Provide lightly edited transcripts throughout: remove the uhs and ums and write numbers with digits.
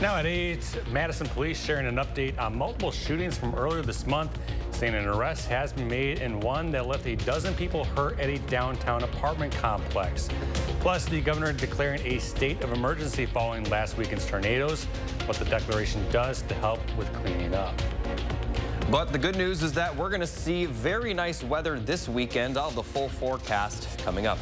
Now at 8, Madison police sharing an update on multiple shootings from earlier this month, saying an arrest has been made in one that left a dozen people hurt at a downtown apartment complex. Plus, the governor declaring a state of emergency following last weekend's tornadoes, what the declaration does to help with cleaning up. But the good news is that we're going to see very nice weather this weekend. I'll have the full forecast coming up.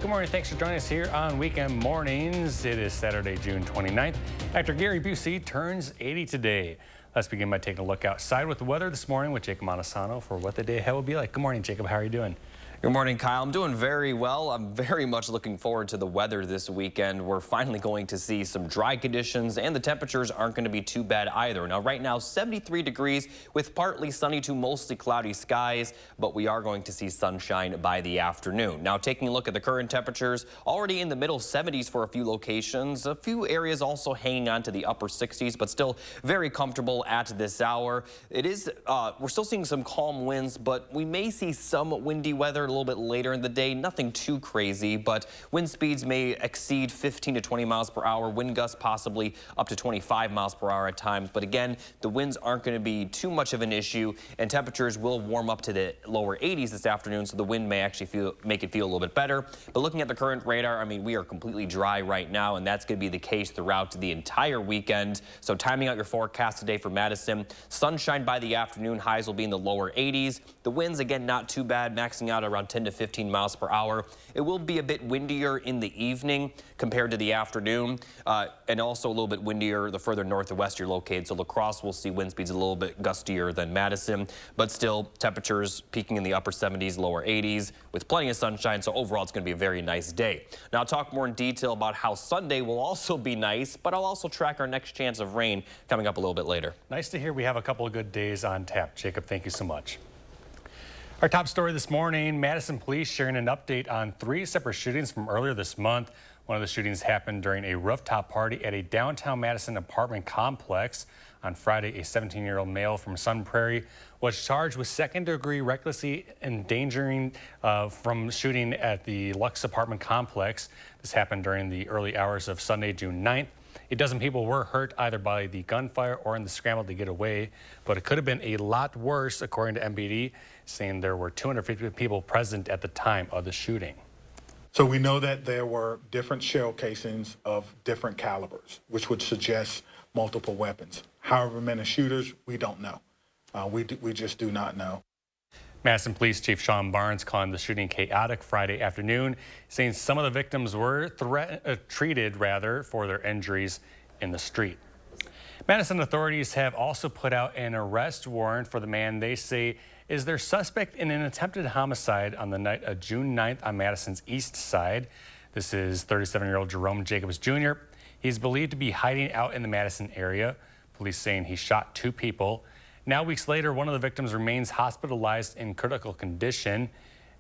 Good morning. Thanks for joining us here on Weekend Mornings. It is Saturday, June 29th. Actor Gary Busey turns 80 today. Let's begin by taking a look outside with the weather this morning with Jacob Montesano for what the day ahead will be like. Good morning, Jacob. How are you doing? Good morning, Kyle. I'm doing very well. I'm very much looking forward to the weather this weekend. We're finally going to see some dry conditions, and the temperatures aren't going to be too bad either. Now, right now, 73 degrees with partly sunny to mostly cloudy skies, but we are going to see sunshine by the afternoon. Now, taking a look at the current temperatures, already in the middle 70s for a few locations. A few areas also hanging on to the upper 60s, but still very comfortable at this hour. It is, we're still seeing some calm winds, but we may see some windy weather a little bit later in the day. Nothing too crazy, but wind speeds may exceed 15 to 20 miles per hour. Wind gusts possibly up to 25 miles per hour at times. But again, the winds aren't going to be too much of an issue, and temperatures will warm up to the lower 80s this afternoon, so the wind may actually make it feel a little bit better. But looking at the current radar, I mean, we are completely dry right now, and that's going to be the case throughout the entire weekend. So timing out your forecast today for Madison, sunshine by the afternoon, highs will be in the lower 80s. The winds, again, not too bad, maxing out around 10 to 15 miles per hour. It will be a bit windier in the evening compared to the afternoon, and also a little bit windier the further north or west you're located. So La Crosse will see wind speeds a little bit gustier than Madison, but still temperatures peaking in the upper 70s, lower 80s with plenty of sunshine. So overall, it's going to be a very nice day. Now, I'll talk more in detail about how Sunday will also be nice, but I'll also track our next chance of rain coming up a little bit later. Nice to hear we have a couple of good days on tap. Jacob, thank you so much. Our top story this morning, Madison police sharing an update on 3 separate shootings from earlier this month. One of the shootings happened during a rooftop party at a downtown Madison apartment complex. On Friday, a 17-year-old male from Sun Prairie was charged with second-degree recklessly endangering from shooting at the Lux apartment complex. This happened during the early hours of Sunday, June 9th. A dozen people were hurt either by the gunfire or in the scramble to get away, but it could have been a lot worse, according to MPD, saying there were 250 people present at the time of the shooting. So we know that there were different shell casings of different calibers, which would suggest multiple weapons. However many shooters, we don't know. We just do not know. Madison Police Chief Sean Barnes calling the shooting chaotic Friday afternoon, saying some of the victims were treated for their injuries in the street. Madison authorities have also put out an arrest warrant for the man they say is their suspect in an attempted homicide on the night of June 9th on Madison's east side. This is 37-year-old Jerome Jacobs Jr. He's believed to be hiding out in the Madison area. Police saying he shot 2 people. Now, weeks later, one of the victims remains hospitalized in critical condition.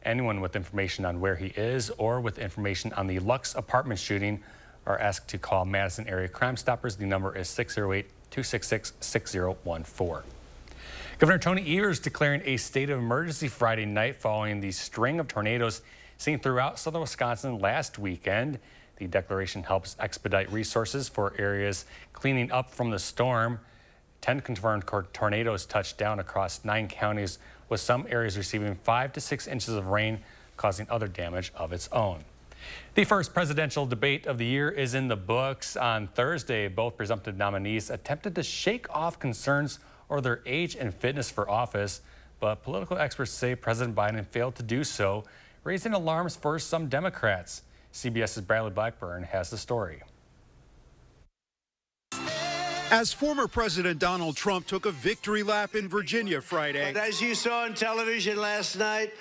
Anyone with information on where he is or with information on the Lux apartment shooting are asked to call Madison Area Crime Stoppers. The number is 608-266-6014. Governor Tony Evers declaring a state of emergency Friday night following the string of tornadoes seen throughout southern Wisconsin last weekend. The declaration helps expedite resources for areas cleaning up from the storm. 10 confirmed tornadoes touched down across 9 counties, with some areas receiving 5 to 6 inches of rain, causing other damage of its own. The first presidential debate of the year is in the books. On Thursday, both presumptive nominees attempted to shake off concerns over their age and fitness for office, but political experts say President Biden failed to do so, raising alarms for some Democrats. CBS's Bradley Blackburn has the story. As former President Donald Trump took a victory lap in Virginia Friday. But as you saw on television last night,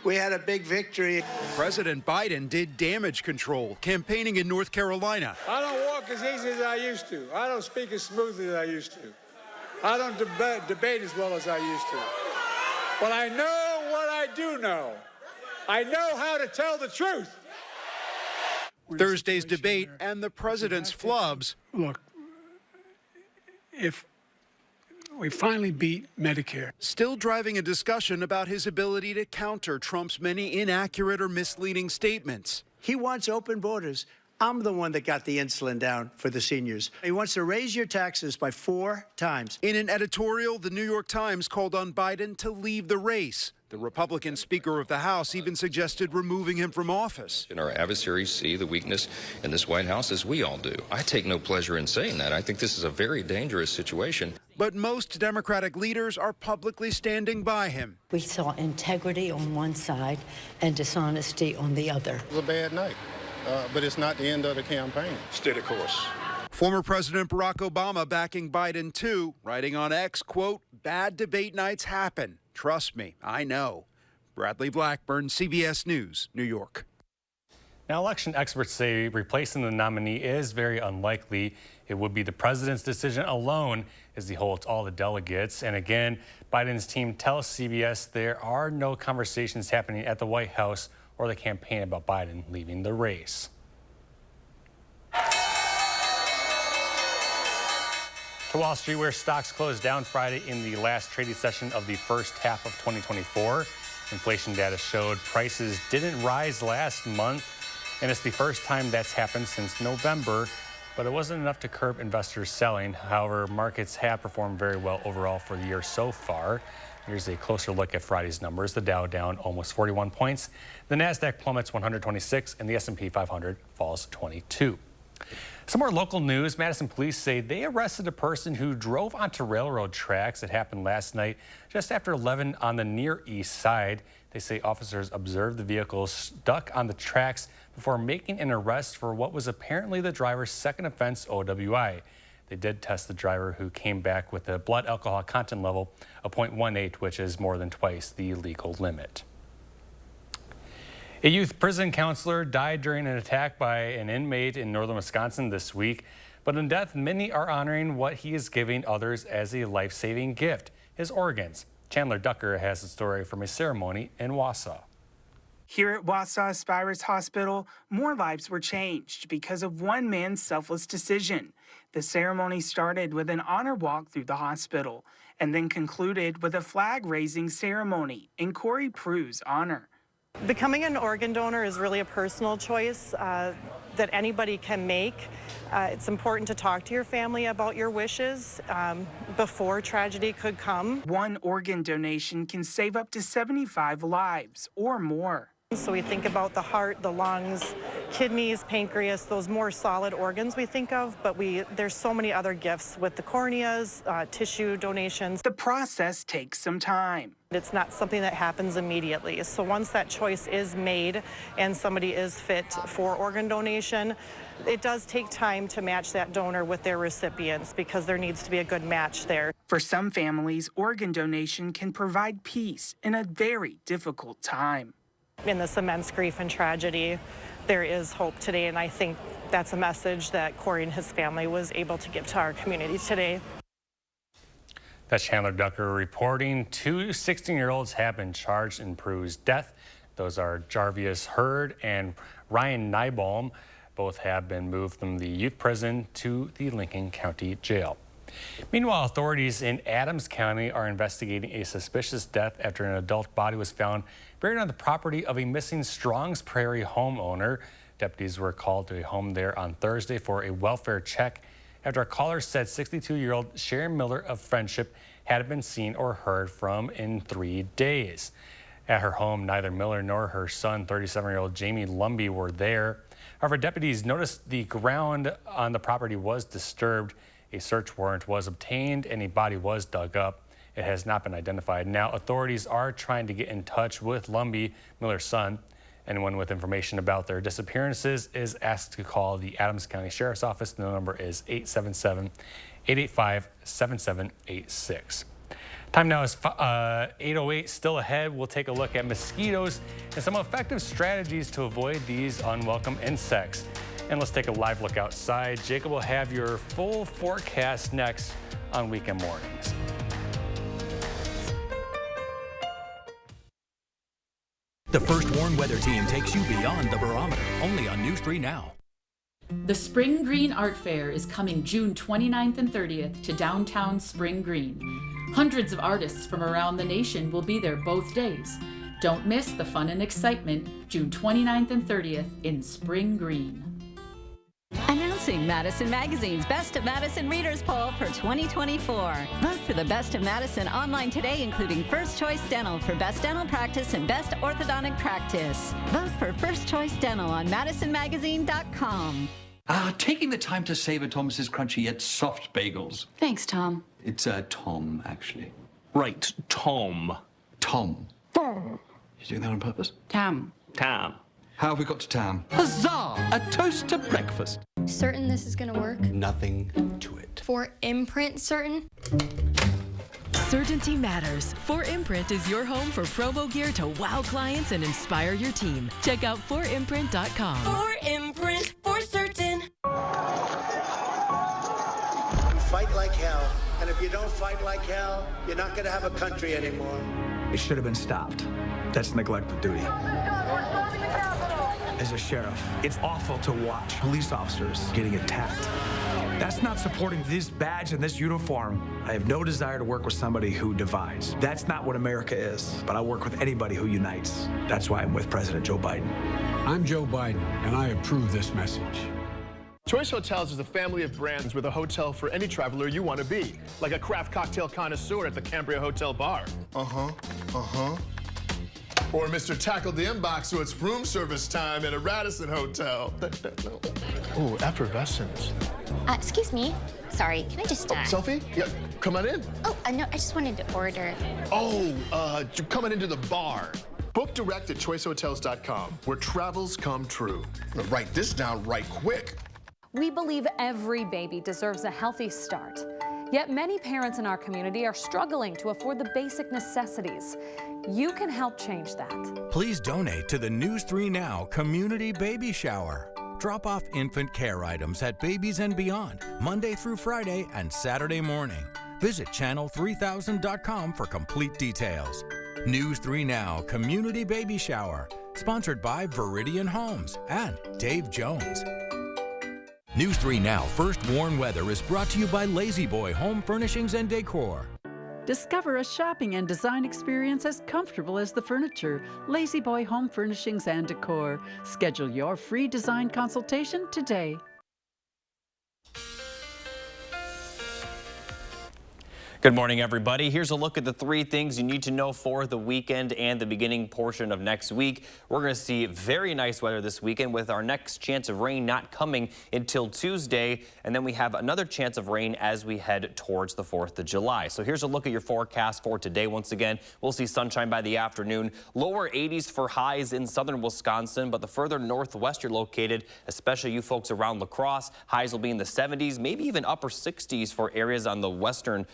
we had a big victory. President Biden did damage control, campaigning in North Carolina. I don't walk as easy as I used to. I don't speak as smoothly as I used to. I don't debate as well as I used to. But I know what I do know. I know how to tell the truth. Thursday's debate and the president's flubs. Look, if we finally beat Medicare. Still driving a discussion about his ability to counter Trump's many inaccurate or misleading statements. He wants open borders. I'm the one that got the insulin down for the seniors. He wants to raise your taxes by 4 times. In an editorial, the New York Times called on Biden to leave the race. The Republican Speaker of the House even suggested removing him from office. And our adversaries see the weakness in this White House as we all do. I take no pleasure in saying that. I think this is a very dangerous situation. But most Democratic leaders are publicly standing by him. We saw integrity on one side and dishonesty on the other. It was a bad night, but it's not the end of the campaign. Stay the course. Former President Barack Obama backing Biden too, writing on X, quote, "Bad debate nights happen. Trust me, I know." Bradley Blackburn, CBS News, New York. Now, election experts say replacing the nominee is very unlikely. It would be the president's decision alone as he holds all the delegates. And again, Biden's team tells CBS there are no conversations happening at the White House or the campaign about Biden leaving the race. To Wall Street, where stocks closed down Friday in the last trading session of the first half of 2024. Inflation data showed prices didn't rise last month, and it's the first time that's happened since November, but it wasn't enough to curb investors selling. However, markets have performed very well overall for the year so far. Here's a closer look at Friday's numbers. The Dow down almost 41 points. The Nasdaq plummets 126, and the S&P 500 falls 22. Some more local news. Madison police say they arrested a person who drove onto railroad tracks. It happened last night just after 11 on the Near East Side. They say officers observed the vehicle stuck on the tracks before making an arrest for what was apparently the driver's second offense, OWI. They did test the driver, who came back with a blood alcohol content level of 0.18, which is more than twice the legal limit. A youth prison counselor died during an attack by an inmate in northern Wisconsin this week. But in death, many are honoring what he is giving others as a life-saving gift, his organs. Chandler Ducker has a story from a ceremony in Wausau. Here at Wausau Spires Hospital, more lives were changed because of one man's selfless decision. The ceremony started with an honor walk through the hospital and then concluded with a flag-raising ceremony in Corey Prue's honor. Becoming an organ donor is really a personal choice that anybody can make. It's important to talk to your family about your wishes before tragedy could come. One organ donation can save up to 75 lives or more. So we think about the heart, the lungs, kidneys, pancreas, those more solid organs we think of, but there's so many other gifts with the corneas, tissue donations. The process takes some time. It's not something that happens immediately. So once that choice is made and somebody is fit for organ donation, it does take time to match that donor with their recipients because there needs to be a good match there. For some families, organ donation can provide peace in a very difficult time. In this immense grief and tragedy, there is hope today, and I think that's a message that Corey and his family was able to give to our community today. That's Chandler Ducker reporting. 2 16-year-olds have been charged in Prue's death. Those are Jarvius Hurd and Ryan Nybaum. Both have been moved from the youth prison to the Lincoln County Jail. Meanwhile, authorities in Adams County are investigating a suspicious death after an adult body was found buried on the property of a missing Strongs Prairie homeowner. Deputies were called to a home there on Thursday for a welfare check after a caller said 62-year-old Sharon Miller of Friendship hadn't been seen or heard from in 3 days. At her home, neither Miller nor her son, 37-year-old Jamie Lumby, were there. However, deputies noticed the ground on the property was disturbed. A search warrant was obtained and a body was dug up. It has not been identified. Now, authorities are trying to get in touch with Lumby, Miller's son. Anyone with information about their disappearances is asked to call the Adams County Sheriff's Office. The number is 877-885-7786. Time now is 8:08. Still ahead, we'll take a look at mosquitoes and some effective strategies to avoid these unwelcome insects. And let's take a live look outside. Jacob will have your full forecast next on Weekend Mornings. The First Warn Weather Team takes you beyond the barometer, only on News 3 Now. The Spring Green Art Fair is coming June 29th and 30th to downtown Spring Green. Hundreds of artists from around the nation will be there both days. Don't miss the fun and excitement June 29th and 30th in Spring Green. Announcing Madison Magazine's Best of Madison Readers Poll for 2024. Vote for the Best of Madison online today, including First Choice Dental for Best Dental Practice and Best Orthodontic Practice. Vote for First Choice Dental on MadisonMagazine.com. Taking the time to savor Thomas's crunchy yet soft bagels. Thanks, Tom. It's Tom, actually. Right, Tom. Tom. You doing that on purpose? Tam. Tam. How have we got to Tam? Huzzah! A toast to breakfast. Certain this is gonna work? Nothing to it. For imprint certain? Certainty matters. 4imprint is your home for promo gear to wow clients and inspire your team. Check out 4imprint.com. 4imprint, for certain. You fight like hell, and if you don't fight like hell, you're not gonna have a country anymore. It should have been stopped. That's neglect of duty. As a sheriff, it's awful to watch police officers getting attacked. That's not supporting this badge and this uniform. I have no desire to work with somebody who divides. That's not what America is, but I work with anybody who unites. That's why I'm with President Joe Biden. I'm Joe Biden, and I approve this message. Choice Hotels is a family of brands with a hotel for any traveler you want to be, like a craft cocktail connoisseur at the Cambria Hotel Bar. Or Mr. Tackle the Inbox, so it's room service time at a Radisson Hotel. Oh, effervescence. Excuse me. Sorry, can I just... Selfie? Yeah, come on in. Oh, no, I just wanted to order. Oh, you're coming into the bar. Book direct at choicehotels.com, where travels come true. Write this down right quick. We believe every baby deserves a healthy start. Yet many parents in our community are struggling to afford the basic necessities. You can help change that. Please donate to the News 3 Now Community Baby Shower. Drop off infant care items at Babies and Beyond, Monday through Friday and Saturday morning. Visit channel3000.com for complete details. News 3 Now Community Baby Shower, sponsored by Viridian Homes and Dave Jones. News 3 Now First Warn Weather is brought to you by Lazy Boy Home Furnishings and Decor. Discover a shopping and design experience as comfortable as the furniture. Lazy Boy Home Furnishings and Decor. Schedule your free design consultation today. Good morning, everybody. Here's a look at the 3 things you need to know for the weekend and the beginning portion of next week. We're going to see very nice weather this weekend with our next chance of rain not coming until Tuesday. And then we have another chance of rain as we head towards the 4th of July. So here's a look at your forecast for today. Once again, we'll see sunshine by the afternoon. Lower 80s for highs in southern Wisconsin, but the further northwest you're located, especially you folks around La Crosse, highs will be in the 70s, maybe even upper 60s for areas on the western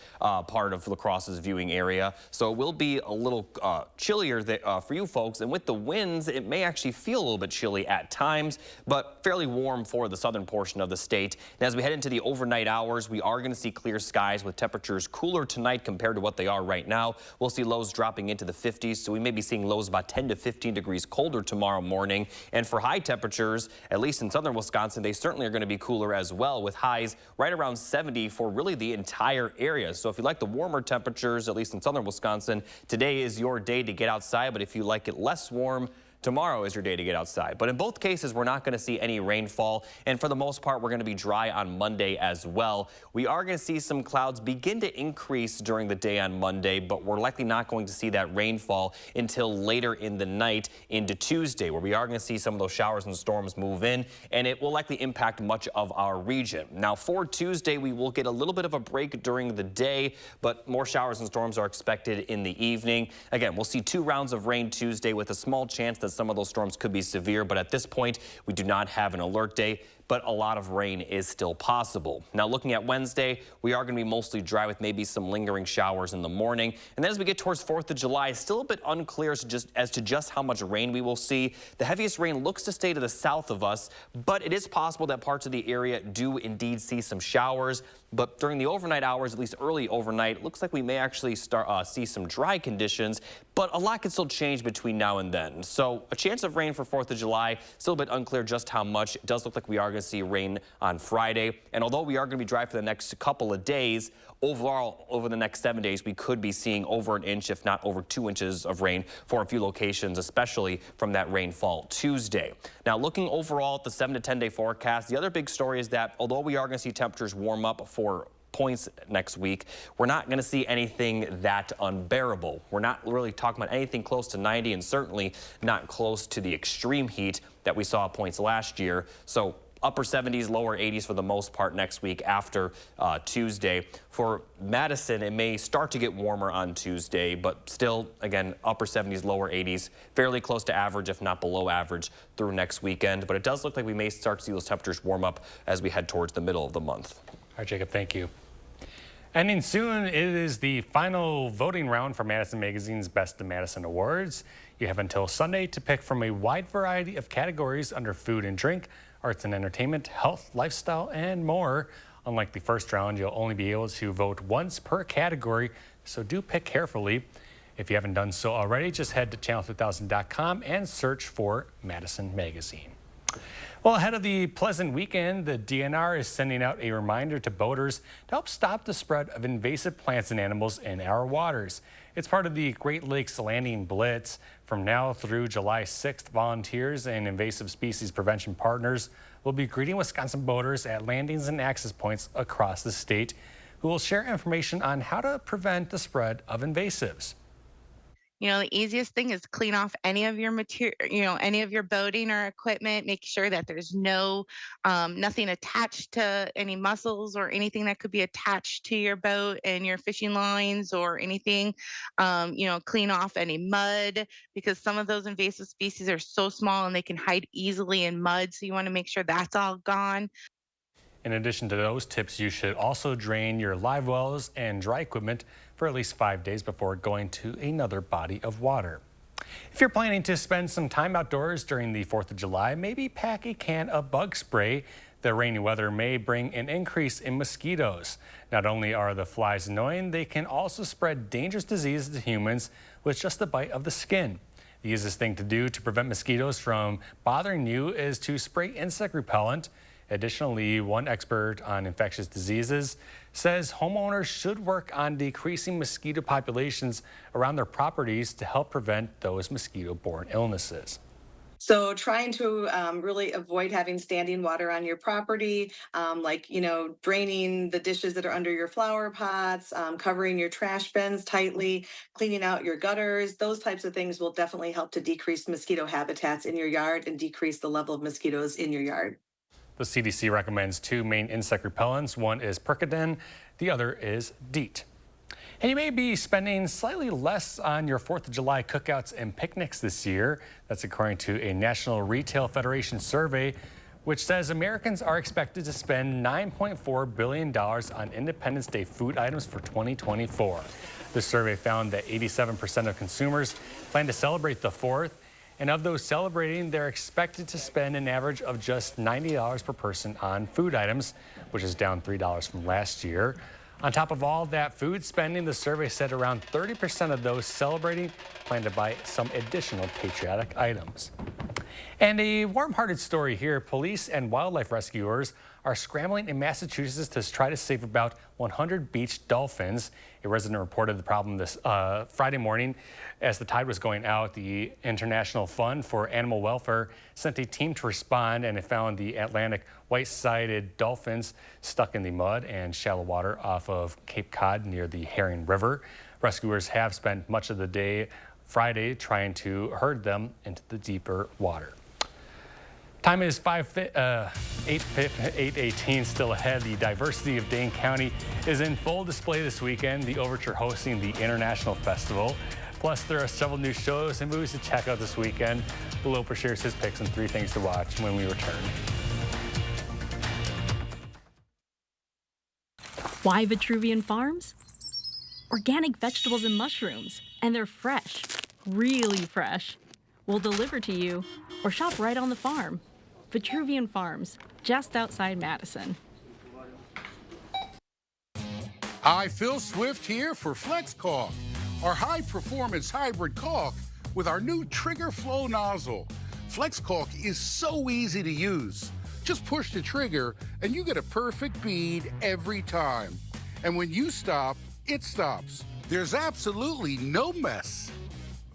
part of La Crosse's viewing area. So it will be a little chillier for you folks. And with the winds, it may actually feel a little bit chilly at times, but fairly warm for the southern portion of the state. And as we head into the overnight hours, we are going to see clear skies with temperatures cooler tonight compared to what they are right now. We'll see lows dropping into the 50s, so we may be seeing lows about 10 to 15 degrees colder tomorrow morning. And for high temperatures, at least in southern Wisconsin, they certainly are going to be cooler as well, with highs right around 70 for really the entire area. So if you like the warmer temperatures, at least in southern Wisconsin, today is your day to get outside. But if you like it less warm, tomorrow is your day to get outside. But in both cases, we're not going to see any rainfall. And for the most part, we're going to be dry on Monday as well. We are going to see some clouds begin to increase during the day on Monday, but we're likely not going to see that rainfall until later in the night into Tuesday, where we are going to see some of those showers and storms move in, and it will likely impact much of our region. Now, for Tuesday, we will get a little bit of a break during the day, but more showers and storms are expected in the evening. Again, we'll see 2 rounds of rain Tuesday with a small chance that some of those storms could be severe, but at this point, we do not have an alert day, but a lot of rain is still possible. Now, looking at Wednesday, we are going to be mostly dry with maybe some lingering showers in the morning. And then as we get towards 4th of July, it's still a bit unclear as to just how much rain we will see. The heaviest rain looks to stay to the south of us, but it is possible that parts of the area do indeed see some showers. But during the overnight hours, at least early overnight, it looks like we may actually start see some dry conditions, but a lot can still change between now and then. So a chance of rain for 4th of July, still a bit unclear just how much. It does look like we are going to see rain on Friday. And although we are going to be dry for the next couple of days, overall, over the next 7 days, we could be seeing over an inch, if not over 2 inches of rain for a few locations, especially from that rainfall Tuesday. Now, looking overall at the 7 to 10 day forecast, the other big story is that although we are going to see temperatures warm up for points next week, we're not going to see anything that unbearable. We're not really talking about anything close to 90 and certainly not close to the extreme heat that we saw at points last year. So upper 70s, lower 80s for the most part next week after Tuesday. For Madison, it may start to get warmer on Tuesday, but still, again, upper 70s, lower 80s, fairly close to average, if not below average, through next weekend. But it does look like we may start to see those temperatures warm up as we head towards the middle of the month. All right, Jacob, thank you. Ending soon, it is the final voting round for Madison Magazine's Best of Madison Awards. You have until Sunday to pick from a wide variety of categories under food and drink, arts and entertainment, health, lifestyle, and more. Unlike the first round, you'll only be able to vote once per category, so do pick carefully. If you haven't done so already, just head to channel3000.com and search for Madison Magazine. Well, ahead of the pleasant weekend, the DNR is sending out a reminder to boaters to help stop the spread of invasive plants and animals in our waters. It's part of the Great Lakes Landing Blitz. From now through July 6th, volunteers and invasive species prevention partners will be greeting Wisconsin boaters at landings and access points across the state, who will share information on how to prevent the spread of invasives. You know, the easiest thing is clean off any of your material, any of your boating or equipment. Make sure that there's nothing attached to any mussels or anything that could be attached to your boat and your fishing lines or anything. Clean off any mud, because some of those invasive species are so small and they can hide easily in mud. So you want to make sure that's all gone. In addition to those tips, you should also drain your live wells and dry equipment for at least 5 days before going to another body of water. If you're planning to spend some time outdoors during the 4th of July, maybe pack a can of bug spray. The rainy weather may bring an increase in mosquitoes. Not only are the flies annoying, they can also spread dangerous diseases to humans with just the bite of the skin. The easiest thing to do to prevent mosquitoes from bothering you is to spray insect repellent. Additionally, one expert on infectious diseases says homeowners should work on decreasing mosquito populations around their properties to help prevent those mosquito-borne illnesses. So trying to really avoid having standing water on your property, draining the dishes that are under your flower pots, covering your trash bins tightly, cleaning out your gutters, those types of things will definitely help to decrease mosquito habitats in your yard and decrease the level of mosquitoes in your yard. The CDC recommends 2 main insect repellents. One is Percodan, the other is DEET. And you may be spending slightly less on your 4th of July cookouts and picnics this year. That's according to a National Retail Federation survey, which says Americans are expected to spend $9.4 billion on Independence Day food items for 2024. The survey found that 87% of consumers plan to celebrate the 4th. And of those celebrating, they're expected to spend an average of just $90 per person on food items, which is down $3 from last year. On top of all that food spending, the survey said around 30% of those celebrating plan to buy some additional patriotic items. And a warm-hearted story here. Police and wildlife rescuers are scrambling in Massachusetts to try to save about 100 beach dolphins. A resident reported the problem this Friday morning as the tide was going out. The International Fund for Animal Welfare sent a team to respond, and it found the Atlantic white-sided dolphins stuck in the mud and shallow water off of Cape Cod near the Herring River. Rescuers have spent much of the day Friday trying to herd them into the deeper water. Time is 8:18, still ahead. The diversity of Dane County is in full display this weekend. The Overture hosting the International Festival. Plus, there are several new shows and movies to check out this weekend. Loper shares his picks and 3 things to watch when we return. Why Vitruvian Farms? Organic vegetables and mushrooms, and they're fresh, really fresh. We'll deliver to you or shop right on the farm. Vitruvian Farms, just outside Madison. Hi, Phil Swift here for Flex Caulk, our high-performance hybrid caulk with our new trigger flow nozzle. Flex Caulk is so easy to use. Just push the trigger and you get a perfect bead every time. And when you stop, it stops. There's absolutely no mess.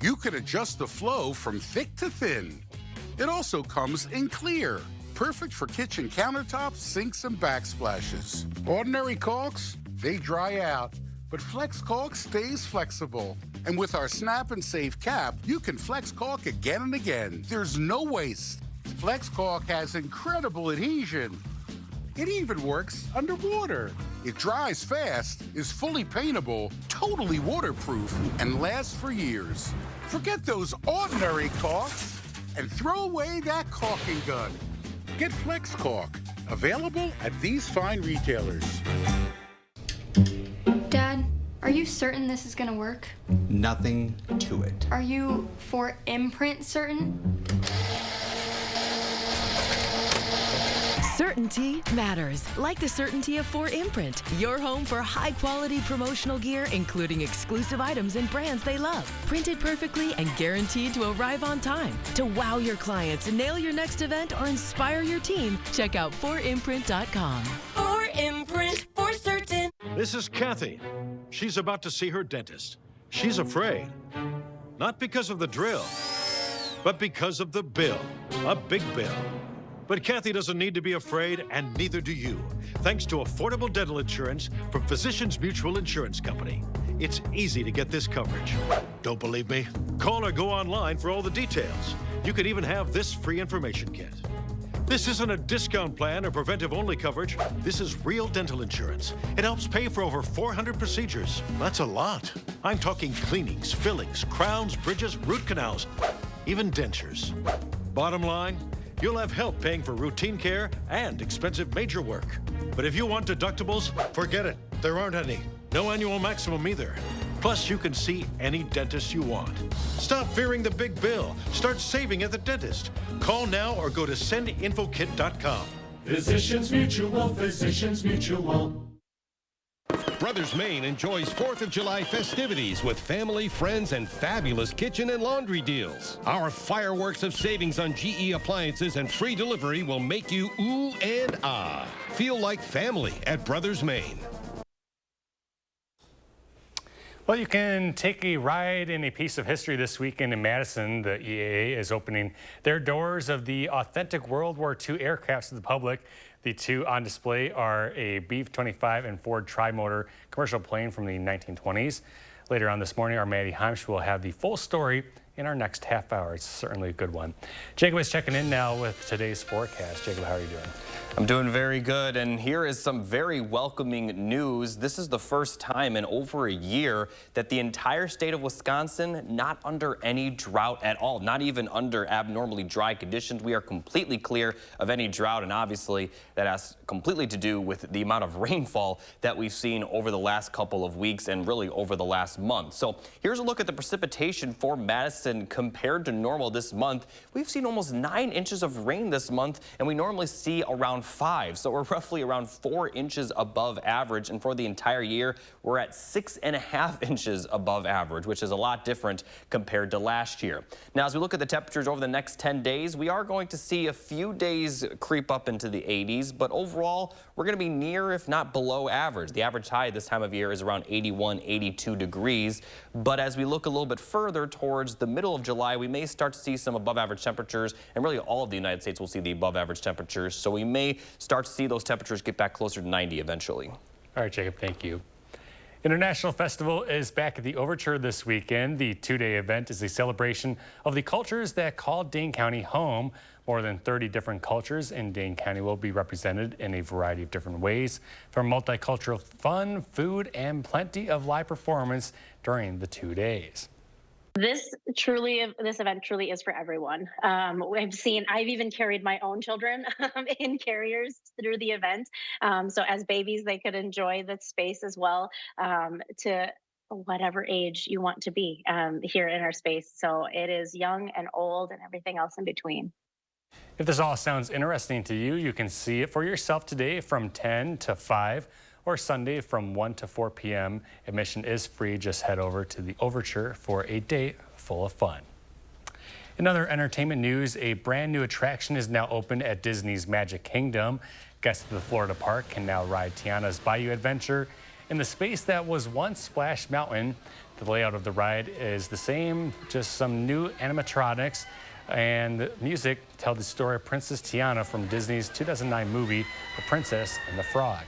You can adjust the flow from thick to thin. It also comes in clear, perfect for kitchen countertops, sinks, and backsplashes. Ordinary caulks, they dry out, but Flex Caulk stays flexible. And with our snap and save cap, you can Flex Caulk again and again. There's no waste. Flex Caulk has incredible adhesion. It even works underwater. It dries fast, is fully paintable, totally waterproof, and lasts for years. Forget those ordinary caulks and throw away that caulking gun. Get Flex Caulk, available at these fine retailers. Dad, are you certain this is gonna work? Nothing to it. Are you for imprint certain? Certainty matters, like the certainty of 4imprint, your home for high-quality promotional gear, including exclusive items and brands they love. Printed perfectly and guaranteed to arrive on time. To wow your clients, nail your next event, or inspire your team, check out 4imprint.com. 4imprint for certain. This is Kathy. She's about to see her dentist. She's afraid. Not because of the drill, but because of the bill. A big bill. But Kathy doesn't need to be afraid, and neither do you, thanks to affordable dental insurance from Physicians Mutual Insurance Company. It's easy to get this coverage. Don't believe me? Call or go online for all the details. You could even have this free information kit. This isn't a discount plan or preventive-only coverage. This is real dental insurance. It helps pay for over 400 procedures. That's a lot. I'm talking cleanings, fillings, crowns, bridges, root canals, even dentures. Bottom line, you'll have help paying for routine care and expensive major work. But if you want deductibles, forget it. There aren't any. No annual maximum either. Plus, you can see any dentist you want. Stop fearing the big bill. Start saving at the dentist. Call now or go to sendinfokit.com. Physicians Mutual, Physicians Mutual. Brothers Maine enjoys 4th of July festivities with family, friends, and fabulous kitchen and laundry deals. Our fireworks of savings on GE appliances and free delivery will make you ooh and ah. Feel like family at Brothers Maine. Well, you can take a ride in a piece of history this weekend in Madison. The EAA is opening their doors of the authentic World War II aircrafts to the public. The two on display are a B-25 and Ford tri-motor commercial plane from the 1920s. Later on this morning, our Maddie Heimsch will have the full story in our next half hour. It's certainly a good one. Jacob is checking in now with today's forecast. Jacob, how are you doing? I'm doing very good, and here is some very welcoming news. This is the first time in over a year that the entire state of Wisconsin not under any drought at all, not even under abnormally dry conditions. We are completely clear of any drought, and obviously that has completely to do with the amount of rainfall that we've seen over the last couple of weeks and really over the last month. So here's a look at the precipitation for Madison compared to normal this month. We've seen almost 9 inches of rain this month, and we normally see around 5, so we're roughly around 4 inches above average, and for the entire year we're at 6.5 inches above average, which is a lot different compared to last year. Now, as we look at the temperatures over the next 10 days, we are going to see a few days creep up into the 80s, but overall we're going to be near, if not below average. The average high this time of year is around 81, 82 degrees, but as we look a little bit further towards the middle of July, we may start to see some above average temperatures, and really all of the United States will see the above average temperatures, so we may start to see those temperatures get back closer to 90 eventually. All right, Jacob, thank you. International Festival is back at the Overture this weekend. The 2-day event is a celebration of the cultures that call Dane County home. More than 30 different cultures in Dane County will be represented in a variety of different ways, from multicultural fun, food, and plenty of live performance during the 2 days. This event truly is for everyone. I've even carried my own children in carriers through the event. So as babies, they could enjoy the space as well, to whatever age you want to be here in our space. So it is young and old and everything else in between. If this all sounds interesting to you, you can see it for yourself today from 10 to 5 or Sunday from 1 to 4 p.m. Admission is free. Just head over to the Overture for a day full of fun. In other entertainment news, a brand new attraction is now open at Disney's Magic Kingdom. Guests of the Florida park can now ride Tiana's Bayou Adventure in the space that was once Splash Mountain. The layout of the ride is the same, just some new animatronics and the music tell the story of Princess Tiana from Disney's 2009 movie, The Princess and the Frog.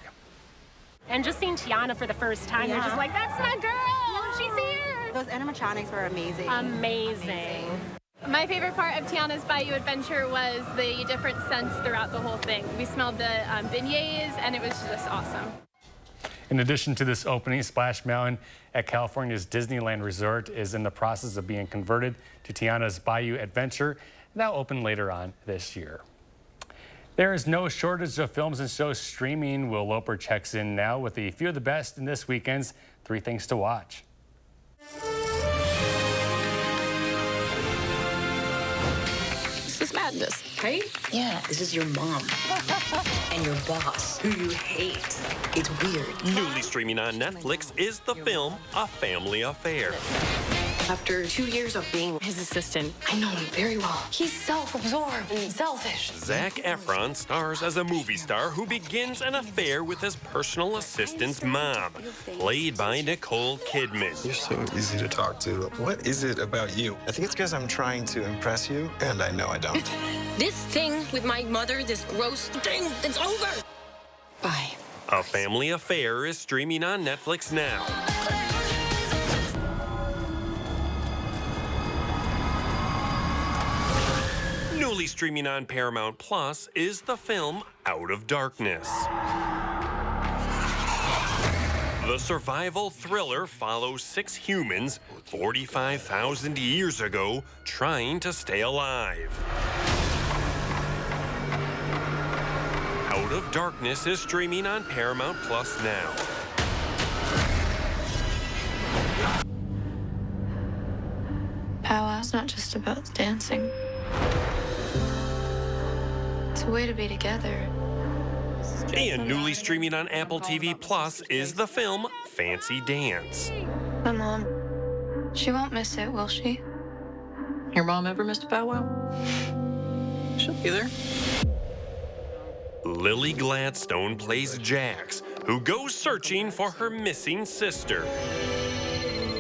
And just seeing Tiana for the first time, you're just like, that's my girl, she's here. Those animatronics were amazing. Amazing. My favorite part of Tiana's Bayou Adventure was the different scents throughout the whole thing. We smelled the beignets, and it was just awesome. In addition to this opening, Splash Mountain at California's Disneyland Resort is in the process of being converted to Tiana's Bayou Adventure, now open later on this year. There is no shortage of films and shows streaming. Will Loper checks in now with a few of the best in this weekend's 3 Things to Watch. This is madness, right? Yeah, this is your mom and your boss, who you hate. It's weird. Newly streaming on Netflix is the film A Family Affair. After 2 years of being his assistant, I know him very well. He's self-absorbed and selfish. Zac Efron stars as a movie star who begins an affair with his personal assistant's mom, played by Nicole Kidman. You're so easy to talk to. What is it about you? I think it's because I'm trying to impress you, and I know I don't. This thing with my mother, this gross thing, it's over. Bye. A Family Affair is streaming on Netflix now. Newly streaming on Paramount Plus is the film Out of Darkness. The survival thriller follows 6 humans 45,000 years ago trying to stay alive. Out of Darkness is streaming on Paramount Plus now. Powwow's not just about dancing. It's a way to be together. And newly streaming on Apple TV Plus is the film Fancy Dance. My mom, she won't miss it, will she? Your mom ever missed a powwow? She'll be there. Lily Gladstone plays Jax, who goes searching for her missing sister.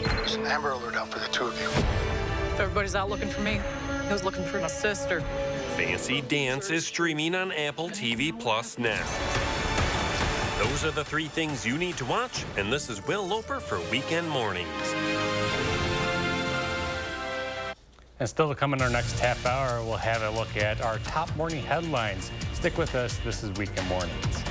There's an Amber Alert out for the 2 of you. If everybody's out looking for me, who's looking for my sister? Fancy Dance is streaming on Apple TV Plus now. Those are the 3 things you need to watch, and this is Will Loper for Weekend Mornings. And still to come in our next half hour, we'll have a look at our top morning headlines. Stick with us. This is Weekend Mornings.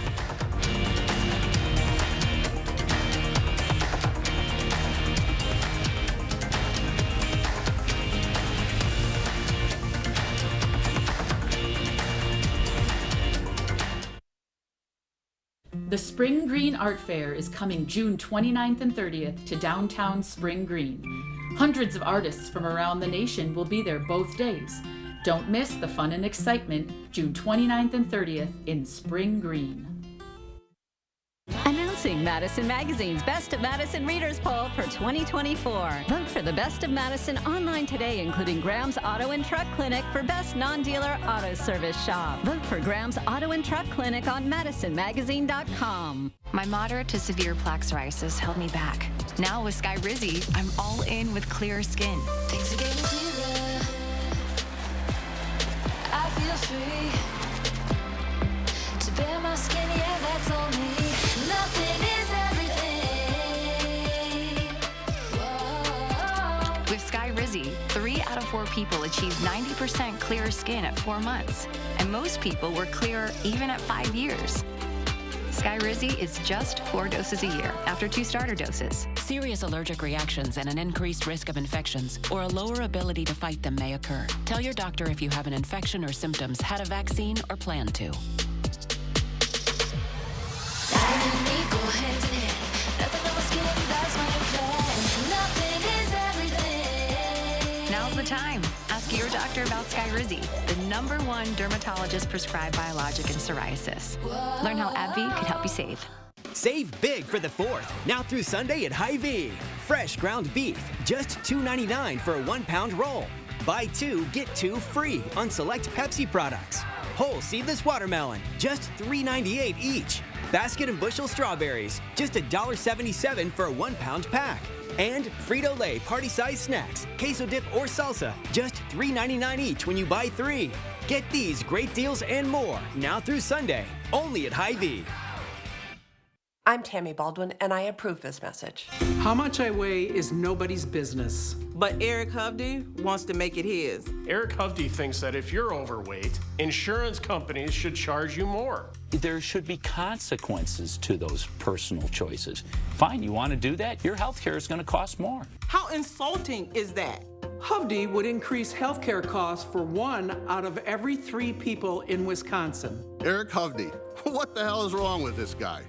The Spring Green Art Fair is coming June 29th and 30th to downtown Spring Green. Hundreds of artists from around the nation will be there both days. Don't miss the fun and excitement June 29th and 30th in Spring Green. Announcing Madison Magazine's Best of Madison Readers Poll for 2024. Vote for the Best of Madison online today, including Graham's Auto and Truck Clinic for Best Non-Dealer Auto Service Shop. Vote for Graham's Auto and Truck Clinic on MadisonMagazine.com. My moderate to severe plaque psoriasis held me back. Now with Skyrizi, I'm all in with clearer skin. Things are getting clearer. I feel free to bare my skin, yeah, that's all me. Nothing is everything. Whoa. With Skyrizi, 3 out of 4 people achieved 90% clearer skin at 4 months, and most people were clearer even at 5 years. Skyrizi is just 4 doses a year after 2 starter doses. Serious allergic reactions and an increased risk of infections or a lower ability to fight them may occur. Tell your doctor if you have an infection or symptoms, had a vaccine, or plan to. Now's the time. Ask your doctor about Skyrizi, the #1 dermatologist prescribed biologic in psoriasis. Learn how AbbVie could help you save. Save big for the 4th, now through Sunday at Hy-Vee. Fresh ground beef, just $2.99 for a 1-pound roll. Buy 2, get 2 free on select Pepsi products. Whole seedless watermelon, just $3.98 each. Basket and bushel strawberries, just $1.77 for a 1-pound pack. And Frito-Lay party-size snacks, queso dip or salsa, just $3.99 each when you buy 3. Get these great deals and more, now through Sunday, only at Hy-Vee. I'm Tammy Baldwin, and I approve this message. How much I weigh is nobody's business. But Eric Hovde wants to make it his. Eric Hovde thinks that if you're overweight, insurance companies should charge you more. There should be consequences to those personal choices. Fine, you want to do that? Your health care is going to cost more. How insulting is that? Hovde would increase health care costs for 1 out of every 3 people in Wisconsin. Eric Hovde, what the hell is wrong with this guy?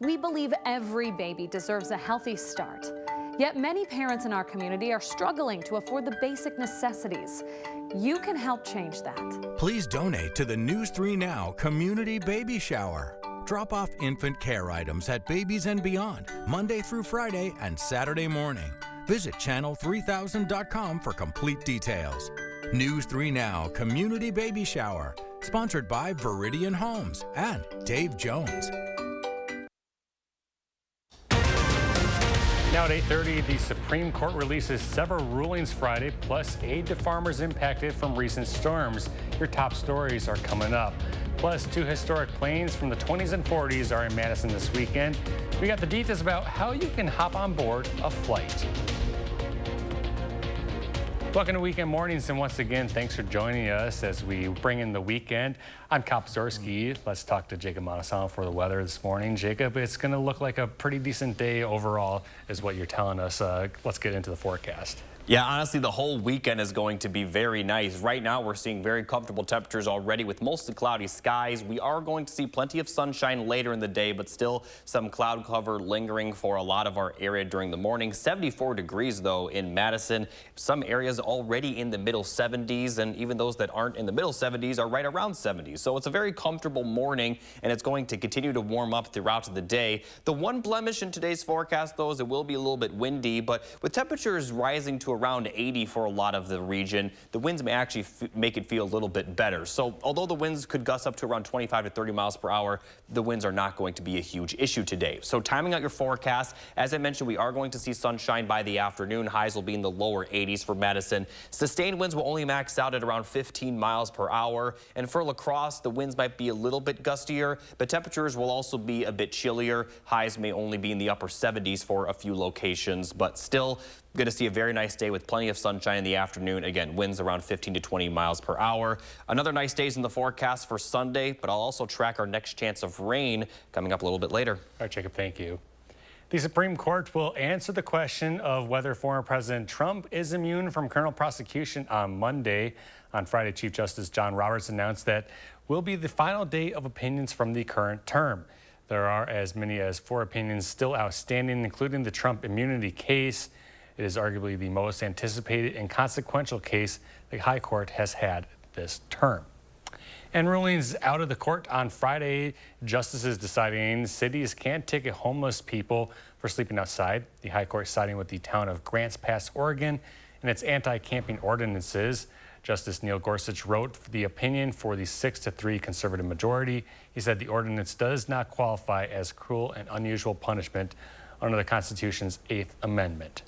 We believe every baby deserves a healthy start. Yet many parents in our community are struggling to afford the basic necessities. You can help change that. Please donate to the News 3 Now Community Baby Shower. Drop off infant care items at Babies and Beyond, Monday through Friday and Saturday morning. Visit channel3000.com for complete details. News 3 Now Community Baby Shower, sponsored by Viridian Homes and Dave Jones. Now at 8:30, the Supreme Court releases several rulings Friday, plus aid to farmers impacted from recent storms. Your top stories are coming up. Plus, 2 historic planes from the 20s and 40s are in Madison this weekend. We got the details about how you can hop on board a flight. Welcome to Weekend Mornings, and once again, thanks for joining us as we bring in the weekend. I'm Kyle Pazorski. Let's talk to Jacob Madison for the weather this morning. Jacob, it's going to look like a pretty decent day overall, is what you're telling us. Let's get into the forecast. Yeah, honestly, the whole weekend is going to be very nice. Right now, we're seeing very comfortable temperatures already with mostly cloudy skies. We are going to see plenty of sunshine later in the day, but still some cloud cover lingering for a lot of our area during the morning. 74 degrees, though, in Madison. Some areas already in the middle 70s, and even those that aren't in the middle 70s are right around 70s. So it's a very comfortable morning, and it's going to continue to warm up throughout the day. The one blemish in today's forecast, though, is it will be a little bit windy, but with temperatures rising to around 80 for a lot of the region, the winds may actually make it feel a little bit better. So although the winds could gust up to around 25 to 30 miles per hour, the winds are not going to be a huge issue today. So timing out your forecast, as I mentioned, we are going to see sunshine by the afternoon. Highs will be in the lower 80s for Madison. Sustained winds will only max out at around 15 miles per hour. And for La Crosse, the winds might be a little bit gustier, but temperatures will also be a bit chillier. Highs may only be in the upper 70s for a few locations, but still going to see a very nice day with plenty of sunshine in the afternoon. Again, winds around 15 to 20 miles per hour. Another nice days in the forecast for Sunday, but I'll also track our next chance of rain coming up a little bit later. All right, Jacob, thank you. The Supreme Court will answer the question of whether former President Trump is immune from criminal prosecution on Monday. On Friday, Chief Justice John Roberts announced that will be the final day of opinions from the current term. There are as many as 4 opinions still outstanding, including the Trump immunity case. It is arguably the most anticipated and consequential case the High Court has had this term. And rulings out of the court on Friday, justices deciding cities can't ticket homeless people for sleeping outside. The High Court siding with the town of Grants Pass, Oregon, and its anti-camping ordinances. Justice Neil Gorsuch wrote the opinion for the 6-3 conservative majority. He said the ordinance does not qualify as cruel and unusual punishment under the Constitution's 8th Amendment.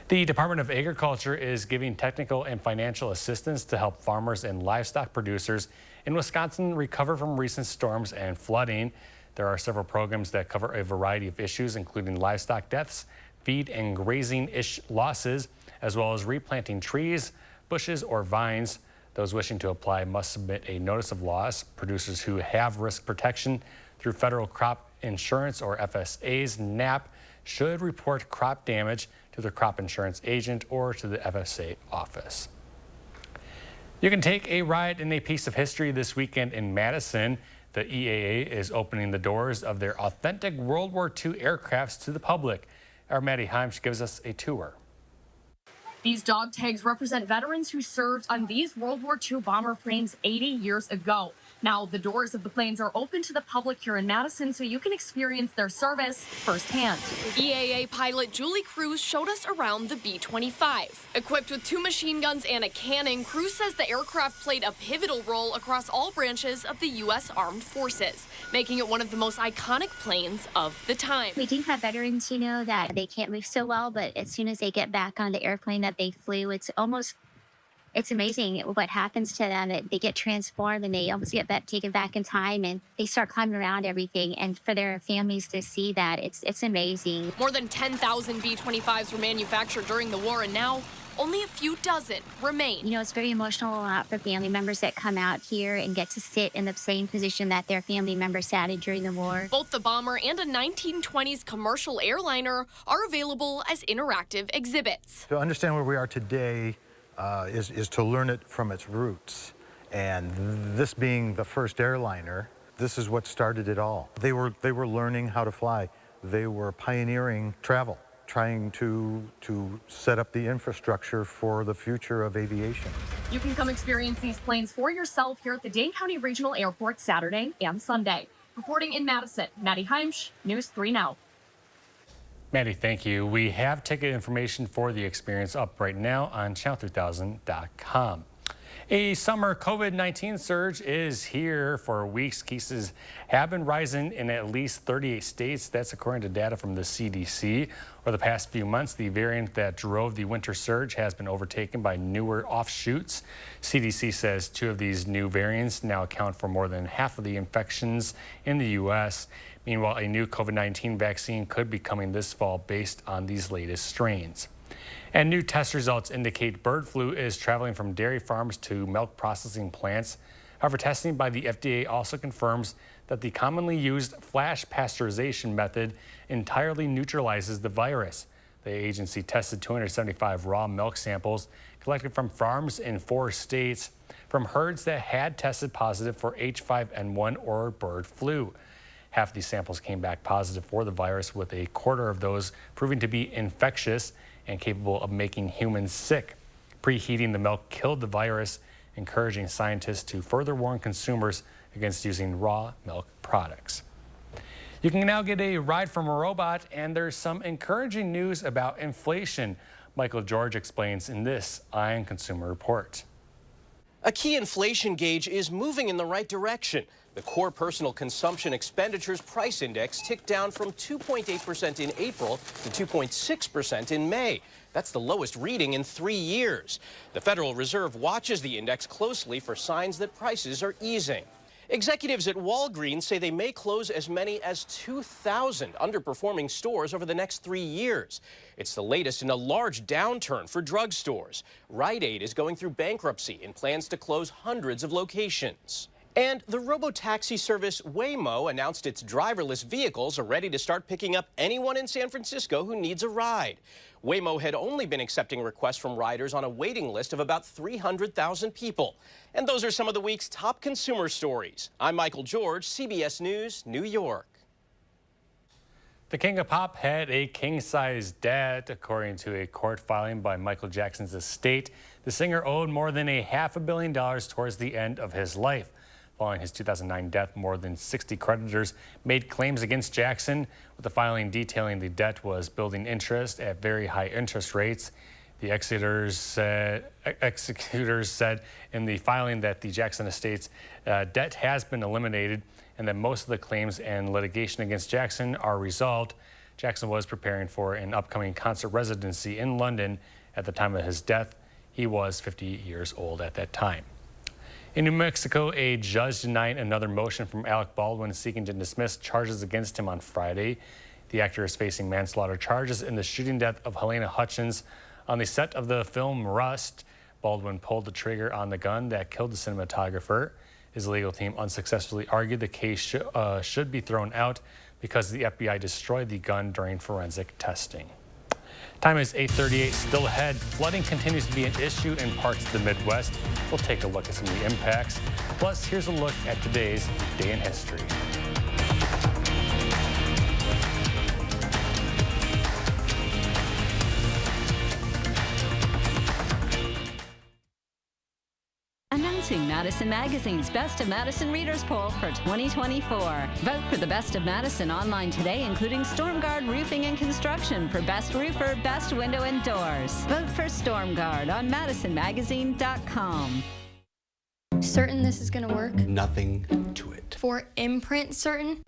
The Department of Agriculture is giving technical and financial assistance to help farmers and livestock producers in Wisconsin recover from recent storms and flooding. There are several programs that cover a variety of issues, including livestock deaths, feed and grazing losses, as well as replanting trees, bushes, or vines. Those wishing to apply must submit a notice of loss. Producers who have risk protection through federal crop insurance or FSA's NAP should report crop damage to the crop insurance agent or to the FSA office. You can take a ride in a piece of history this weekend in Madison. The EAA is opening the doors of their authentic World War II aircrafts to the public. Our Maddie Heimsch gives us a tour. These dog tags represent veterans who served on these World War II bomber planes 80 years ago. Now, the doors of the planes are open to the public here in Madison, so you can experience their service firsthand. EAA pilot Julie Cruz showed us around the B-25. Equipped with 2 machine guns and a cannon, Cruz says the aircraft played a pivotal role across all branches of the U.S. Armed Forces, making it one of the most iconic planes of the time. We do have veterans, that they can't move so well, but as soon as they get back on the airplane that they flew, it's amazing what happens to them. They get transformed and they almost get taken back in time and they start climbing around everything. And for their families to see that, it's amazing. More than 10,000 B-25s were manufactured during the war, and now only a few dozen remain. It's very emotional for family members that come out here and get to sit in the same position that their family members sat in during the war. Both the bomber and a 1920s commercial airliner are available as interactive exhibits. To understand where we are today, is to learn it from its roots. And this being the first airliner, this is what started it all. They were learning how to fly. They were pioneering travel, trying to set up the infrastructure for the future of aviation. You can come experience these planes for yourself here at the Dane County Regional Airport Saturday and Sunday. Reporting in Madison, Maddie Heimsch, News 3 Now. Maddie, thank you. We have ticket information for the experience up right now on channel3000.com. A summer COVID-19 surge is here for weeks. Cases have been rising in at least 38 states. That's according to data from the CDC. Over the past few months, the variant that drove the winter surge has been overtaken by newer offshoots. CDC says 2 of these new variants now account for more than half of the infections in the U.S. Meanwhile, a new COVID-19 vaccine could be coming this fall based on these latest strains. And new test results indicate bird flu is traveling from dairy farms to milk processing plants. However, testing by the FDA also confirms that the commonly used flash pasteurization method entirely neutralizes the virus. The agency tested 275 raw milk samples collected from farms in 4 states from herds that had tested positive for H5N1 or bird flu. Half of these samples came back positive for the virus, with a quarter of those proving to be infectious and capable of making humans sick. Preheating the milk killed the virus, encouraging scientists to further warn consumers against using raw milk products. You can now get a ride from a robot, and there's some encouraging news about inflation. Michael George explains in this Ion Consumer Report. A key inflation gauge is moving in the right direction. The core personal consumption expenditures price index ticked down from 2.8% in April to 2.6% in May. That's the lowest reading in 3 years. The Federal Reserve watches the index closely for signs that prices are easing. Executives at Walgreens say they may close as many as 2,000 underperforming stores over the next 3 years. It's the latest in a large downturn for drugstores. Rite Aid is going through bankruptcy and plans to close hundreds of locations. And the robo-taxi service Waymo announced its driverless vehicles are ready to start picking up anyone in San Francisco who needs a ride. Waymo had only been accepting requests from riders on a waiting list of about 300,000 people. And those are some of the week's top consumer stories. I'm Michael George, CBS News, New York. The King of Pop had a king-size debt, according to a court filing by Michael Jackson's estate. The singer owed more than $500 million towards the end of his life. Following his 2009 death, more than 60 creditors made claims against Jackson, with the filing detailing the debt was building interest at very high interest rates. The executors said in the filing that the Jackson estate's debt has been eliminated and that most of the claims and litigation against Jackson are resolved. Jackson was preparing for an upcoming concert residency in London at the time of his death. He was 50 years old at that time. In New Mexico, a judge denied another motion from Alec Baldwin seeking to dismiss charges against him on Friday. The actor is facing manslaughter charges in the shooting death of Helena Hutchins on the set of the film Rust. Baldwin pulled the trigger on the gun that killed the cinematographer. His legal team unsuccessfully argued the case should be thrown out because the FBI destroyed the gun during forensic testing. Time is 8:38, still ahead. Flooding continues to be an issue in parts of the Midwest. We'll take a look at some of the impacts. Plus, here's a look at today's day in history. Introducing Madison Magazine's Best of Madison Readers Poll for 2024. Vote for the Best of Madison online today, including StormGuard Roofing and Construction for Best Roofer, Best Window and Doors. Vote for StormGuard on MadisonMagazine.com. Certain this is going to work? Nothing to it. For imprint certain?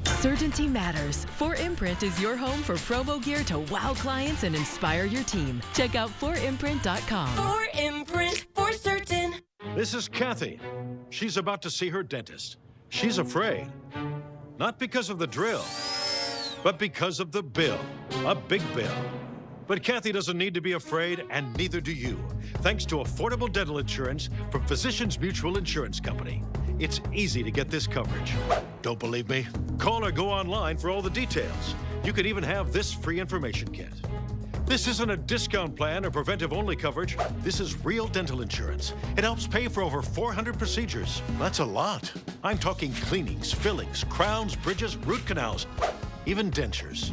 Certainty matters. 4imprint is your home for promo gear to wow clients and inspire your team. Check out 4imprint.com. 4imprint, for certain. This is Kathy. She's about to see her dentist. She's afraid. Not because of the drill, but because of the bill. A big bill. But Kathy doesn't need to be afraid, and neither do you. Thanks to affordable dental insurance from Physicians Mutual Insurance Company. It's easy to get this coverage. Don't believe me? Call or go online for all the details. You could even have this free information kit. This isn't a discount plan or preventive-only coverage. This is real dental insurance. It helps pay for over 400 procedures. That's a lot. I'm talking cleanings, fillings, crowns, bridges, root canals, even dentures.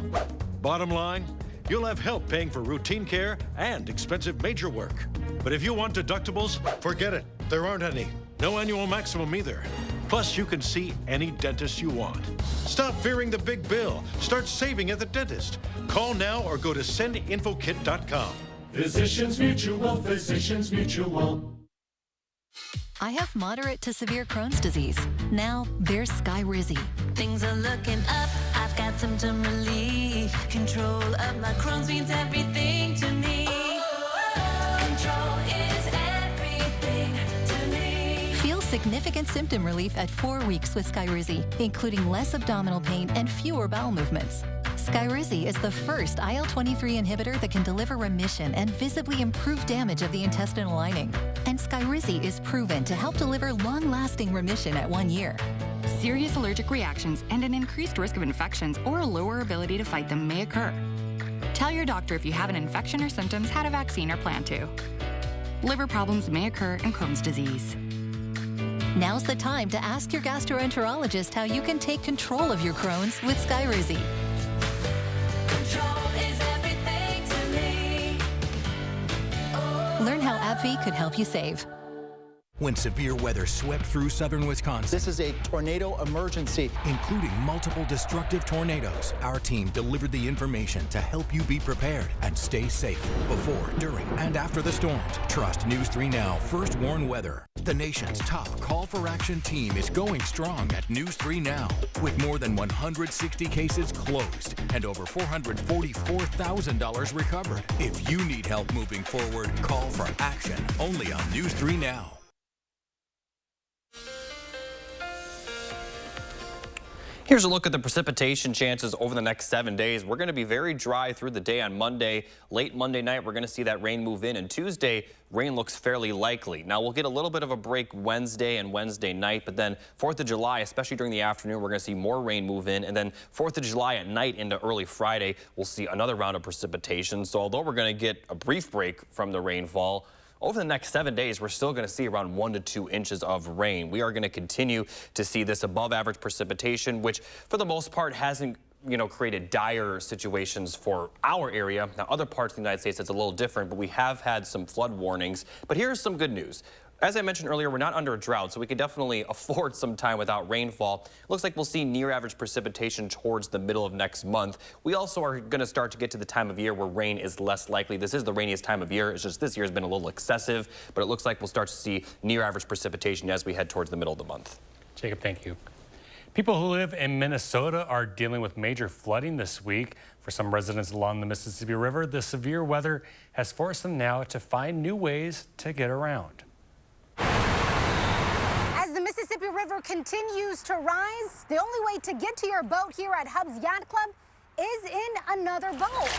Bottom line, you'll have help paying for routine care and expensive major work. But if you want deductibles, forget it. There aren't any. No annual maximum either. Plus, you can see any dentist you want. Stop fearing the big bill. Start saving at the dentist. Call now or go to sendinfokit.com. Physicians Mutual, Physicians Mutual. I have moderate to severe Crohn's disease. Now there's Skyrizi. Things are looking up. I've got symptom relief. Control of my Crohn's means everything to me. Control is everything to me. Feel significant symptom relief at 4 weeks with Skyrizi, including less abdominal pain and fewer bowel movements. Skyrizi is the first IL-23 inhibitor that can deliver remission and visibly improve damage of the intestinal lining. And Skyrizi is proven to help deliver long-lasting remission at 1 year. Serious allergic reactions and an increased risk of infections or a lower ability to fight them may occur. Tell your doctor if you have an infection or symptoms, had a vaccine, or plan to. Liver problems may occur in Crohn's disease. Now's the time to ask your gastroenterologist how you can take control of your Crohn's with Skyrizi. Control is everything to me. Learn how AbbVie could help you save. When severe weather swept through southern Wisconsin. This is a tornado emergency, including multiple destructive tornadoes. Our team delivered the information to help you be prepared and stay safe before, during, and after the storms. Trust News 3 Now First Warn Weather. The nation's top call for action team is going strong at News 3 Now, with more than 160 cases closed and over $444,000 recovered. If you need help moving forward, call for action only on News 3 Now. Here's a look at the precipitation chances over the next 7 days. We're going to be very dry through the day on Monday. Late Monday night, we're going to see that rain move in. And Tuesday, rain looks fairly likely. Now, we'll get a little bit of a break Wednesday and Wednesday night, but then 4th of July, especially during the afternoon, we're going to see more rain move in. And then 4th of July at night into early Friday, we'll see another round of precipitation. So although we're going to get a brief break from the rainfall, over the next 7 days, we're still going to see around 1 to 2 inches of rain. We are going to continue to see this above average precipitation, which for the most part hasn't created dire situations for our area. Now, other parts of the United States, it's a little different, but we have had some flood warnings. But here's some good news. As I mentioned earlier, we're not under a drought, so we can definitely afford some time without rainfall. It looks like we'll see near average precipitation towards the middle of next month. We also are going to start to get to the time of year where rain is less likely. This is the rainiest time of year. It's just this year has been a little excessive, but it looks like we'll start to see near average precipitation as we head towards the middle of the month. Jacob, thank you. People who live in Minnesota are dealing with major flooding this week. For some residents along the Mississippi River, the severe weather has forced them now to find new ways to get around. As the Mississippi River continues to rise, the only way to get to your boat here at Hub's Yacht Club is in another boat.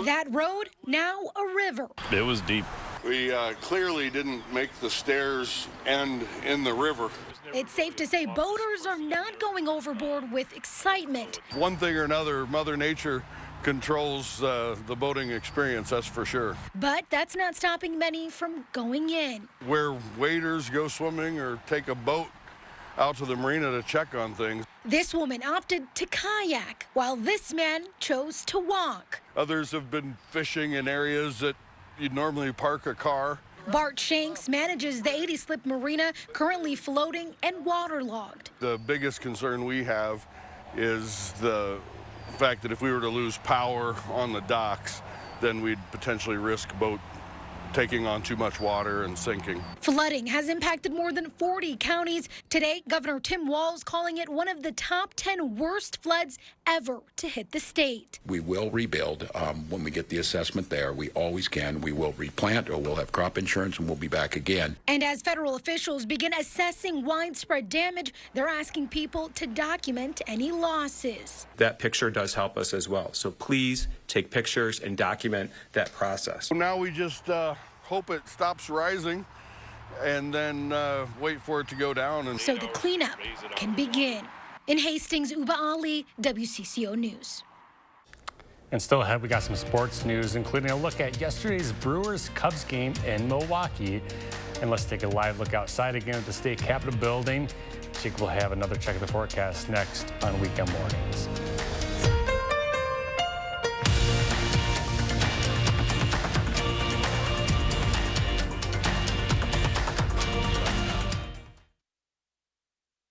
That road, now a river. It was deep. We clearly didn't make the stairs end in the river. It's safe to say boaters are not going overboard with excitement. One thing or another, Mother Nature controls the boating experience, that's for sure. But that's not stopping many from going in. Where waders go swimming or take a boat out to the marina to check on things. This woman opted to kayak, while this man chose to walk. Others have been fishing in areas that you'd normally park a car. Bart Shanks manages the 80 slip marina, currently floating and waterlogged. The biggest concern we have is the fact that if we were to lose power on the docks, then we'd potentially risk boat taking on too much water and sinking. Flooding has impacted more than 40 counties. Today, Governor Tim Walz calling it one of the top 10 worst floods ever to hit the state. We will rebuild when we get the assessment there. We always can. We will replant, or we'll have crop insurance, and we'll be back again. And as federal officials begin assessing widespread damage, they're asking people to document any losses. That picture does help us as well. So please take pictures and document that process. Now we just hope it stops rising and then wait for it to go down. And so the cleanup can begin. In Hastings, Uba Ali, WCCO News. And still ahead, we got some sports news, including a look at yesterday's Brewers-Cubs game in Milwaukee. And let's take a live look outside again at the State Capitol building. Jake will have another check of the forecast next on Weekend Mornings.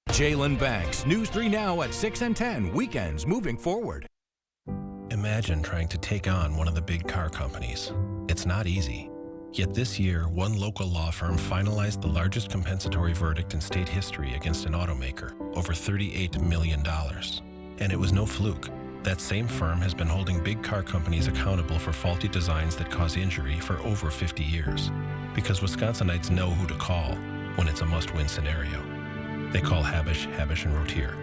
Jalen Banks, News 3 Now at 6 and 10, weekends moving forward. Imagine trying to take on one of the big car companies. It's not easy. Yet this year, one local law firm finalized the largest compensatory verdict in state history against an automaker, over $38 million. And it was no fluke. That same firm has been holding big car companies accountable for faulty designs that cause injury for over 50 years. Because Wisconsinites know who to call when it's a must-win scenario. They call Habish, Habish & Rotier.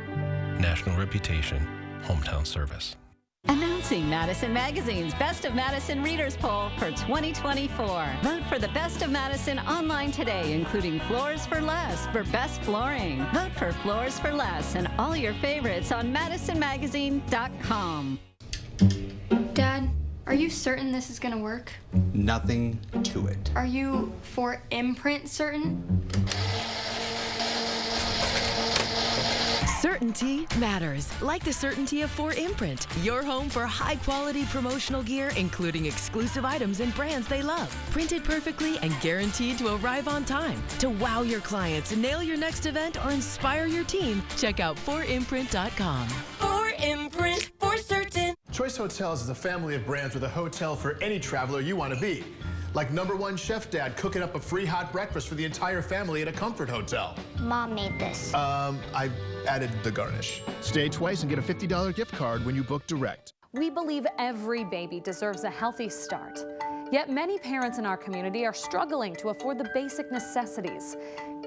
National reputation, hometown service. Announcing Madison Magazine's Best of Madison Readers Poll for 2024. Vote for the Best of Madison online today, including Floors for Less for best flooring. Vote for Floors for Less and all your favorites on madisonmagazine.com. Dad, are you certain this is gonna work? Nothing to it. Are you for imprint certain? Certainty matters, like the certainty of 4imprint, your home for high-quality promotional gear, including exclusive items and brands they love. Printed perfectly and guaranteed to arrive on time. To wow your clients, nail your next event, or inspire your team, check out 4imprint.com. 4imprint, for certain. Choice Hotels is a family of brands with a hotel for any traveler you want to be. Like #1 Chef Dad cooking up a free hot breakfast for the entire family at a comfort hotel. Mom made this. I added the garnish. Stay twice and get a $50 gift card when you book direct. We believe every baby deserves a healthy start. Yet many parents in our community are struggling to afford the basic necessities.